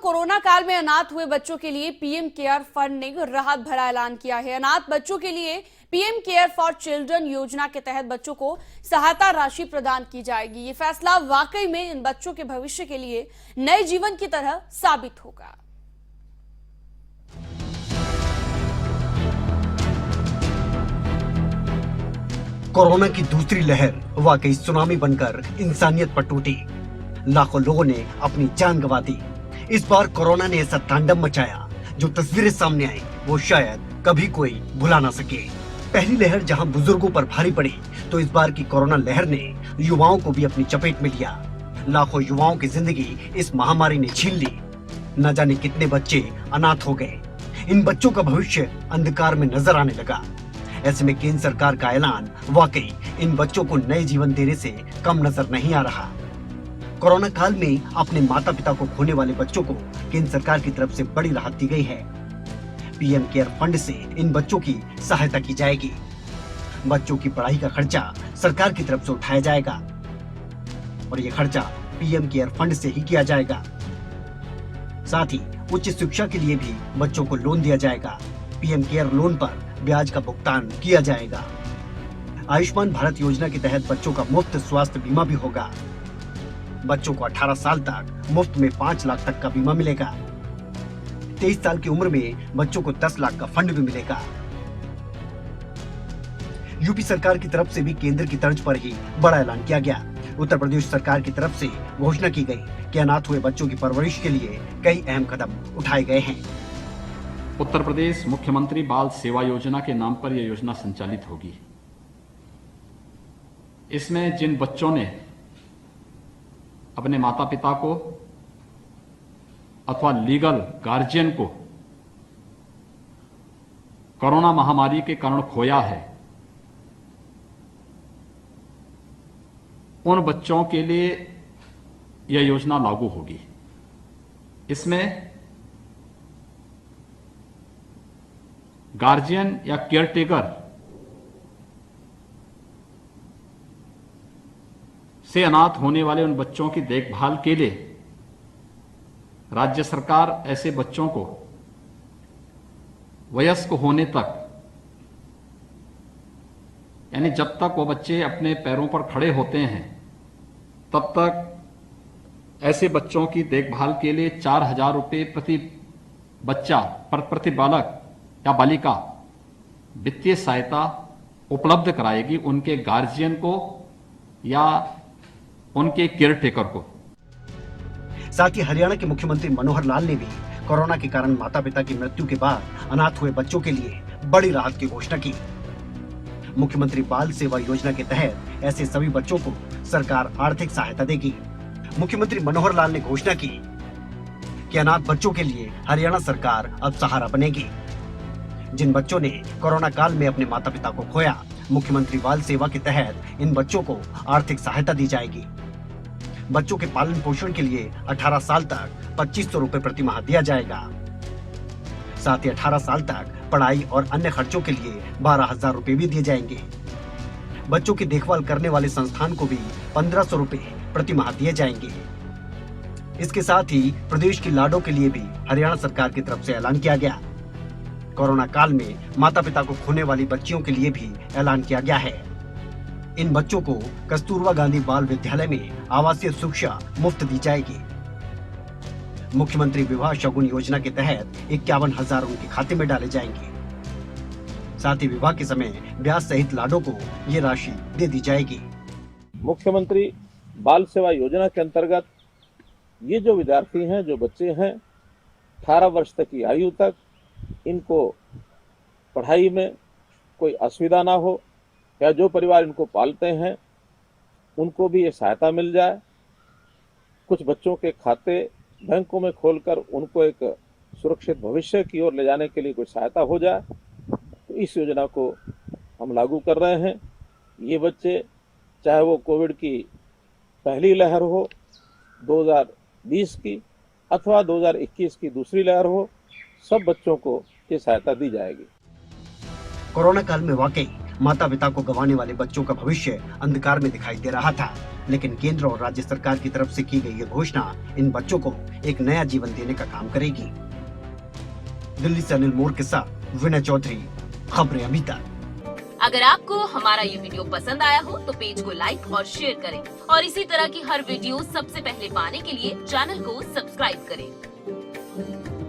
Corona काल में अनाथ हुए बच्चों के लिए पीएम केयर फंड ने राहत भरा ऐलान किया है। अनाथ बच्चों के लिए पीएम केयर फॉर चिल्ड्रन योजना के तहत बच्चों को सहायता राशि प्रदान की जाएगी। ये फैसला वाकई में इन बच्चों के भविष्य के लिए नए जीवन की तरह साबित होगा। कोरोना की दूसरी लहर वाकई सुनामी बनकर इंसानियत पर टूटी। लाखों लोगों ने अपनी जान गंवा दी। इस बार कोरोना ने ऐसा तांडव मचाया, जो तस्वीरें सामने आई वो शायद कभी कोई भुला ना सके। पहली लहर जहां बुजुर्गों पर भारी पड़ी, तो इस बार की कोरोना लहर ने युवाओं को भी अपनी चपेट में लिया। लाखों युवाओं की जिंदगी इस महामारी ने छीन ली। न जाने कितने बच्चे अनाथ हो गए। इन बच्चों का भविष्य अंधकार में नजर आने लगा। ऐसे में केंद्र सरकार का ऐलान वाकई इन बच्चों को नए जीवन देने से कम नजर नहीं आ रहा। कोरोना काल में अपने माता पिता को खोने वाले बच्चों को केंद्र सरकार की तरफ से बड़ी राहत दी गई है। पीएम केयर फंड से इन बच्चों की सहायता की जाएगी। बच्चों की पढ़ाई का खर्चा सरकार की तरफ से उठाया जाएगा और ये खर्चा पीएम केयर फंड से ही किया जाएगा। साथ ही उच्च शिक्षा के लिए भी बच्चों को लोन दिया जाएगा। पीएम केयर लोन पर ब्याज का भुगतान किया जाएगा। आयुष्मान भारत योजना के तहत बच्चों का मुफ्त स्वास्थ्य बीमा भी होगा। बच्चों को 18 साल तक मुफ्त में 5 लाख तक का बीमा मिलेगा। 23 साल की उम्र में बच्चों को 10 लाख का फंड भी मिलेगा। यूपी सरकार की तरफ से भी केंद्र की तर्ज पर ही बड़ा ऐलान किया गया। उत्तर प्रदेश सरकार की तरफ से घोषणा की गई कि अनाथ हुए बच्चों की परवरिश के लिए कई अहम कदम उठाए गए हैं। उत्तर प्रदेश मुख्यमंत्री बाल सेवा योजना के नाम पर यह योजना संचालित होगी। इसमें जिन बच्चों ने अपने माता पिता को अथवा लीगल गार्जियन को कोरोना महामारी के कारण खोया है, उन बच्चों के लिए यह योजना लागू होगी। इसमें गार्जियन या केयरटेकर से अनाथ होने वाले उन बच्चों की देखभाल के लिए राज्य सरकार ऐसे बच्चों को वयस्क होने तक, यानी जब तक वो बच्चे अपने पैरों पर खड़े होते हैं तब तक ऐसे बच्चों की देखभाल के लिए 4,000 रुपये प्रति बच्चा प्रति बालक या बालिका वित्तीय सहायता उपलब्ध कराएगी उनके गार्जियन को या उनके केयरटेकर को। साथ ही हरियाणा के मुख्यमंत्री मनोहर लाल ने भी कोरोना के कारण माता पिता की मृत्यु के बाद अनाथ हुए बच्चों के लिए बड़ी राहत की घोषणा की। मुख्यमंत्री बाल सेवा योजना के तहत ऐसे सभी बच्चों को सरकार आर्थिक सहायता देगी। मुख्यमंत्री मनोहर लाल ने घोषणा की कि अनाथ बच्चों के लिए हरियाणा सरकार अब सहारा बनेगी। जिन बच्चों ने कोरोना काल में अपने माता पिता को खोया, मुख्यमंत्री बाल सेवा के तहत इन बच्चों को आर्थिक सहायता दी जाएगी। बच्चों के पालन पोषण के लिए 18 साल तक 2500 रुपए प्रति माह दिया जाएगा। साथ ही 18 साल तक पढ़ाई और अन्य खर्चों के लिए 12,000 रुपए भी दिए जाएंगे। बच्चों की देखभाल करने वाले संस्थान को भी 1500 रुपए प्रति माह दिए जाएंगे। इसके साथ ही प्रदेश की लाडों के लिए भी हरियाणा सरकार की तरफ से ऐलान किया गया। कोरोना काल में माता पिता को खोने वाली बच्चियों के लिए भी ऐलान किया गया है। इन बच्चों को कस्तूरबा गांधी बाल विद्यालय में आवासीय शिक्षा मुफ्त दी जाएगी। मुख्यमंत्री विवाह शगुन योजना के तहत 51,000 उनके खाते में डाले जाएंगे। साथ ही विवाह के समय ब्याज सहित लाडों को ये राशि दे दी जाएगी। मुख्यमंत्री बाल सेवा योजना के अंतर्गत ये जो विद्यार्थी हैं, जो बच्चे हैं 18 वर्ष तक की आयु तक, इनको पढ़ाई में कोई असुविधा ना हो, या जो परिवार इनको पालते हैं उनको भी ये सहायता मिल जाए। कुछ बच्चों के खाते बैंकों में खोलकर उनको एक सुरक्षित भविष्य की ओर ले जाने के लिए कोई सहायता हो जाए, तो इस योजना को हम लागू कर रहे हैं। ये बच्चे चाहे वो कोविड की पहली लहर हो 2020 की अथवा 2021 की दूसरी लहर हो, सब बच्चों को ये सहायता दी जाएगी। कोरोना काल में वाकई माता पिता को गंवाने वाले बच्चों का भविष्य अंधकार में दिखाई दे रहा था, लेकिन केंद्र और राज्य सरकार की तरफ से की गई ये घोषणा इन बच्चों को एक नया जीवन देने का काम करेगी। दिल्ली से अनिल मोर के साथ विनय चौधरी, खबरें अभी तक। अगर आपको हमारा ये वीडियो पसंद आया हो तो पेज को लाइक और शेयर करें और इसी तरह की हर वीडियो सबसे पहले पाने के लिए चैनल को सब्सक्राइब करें।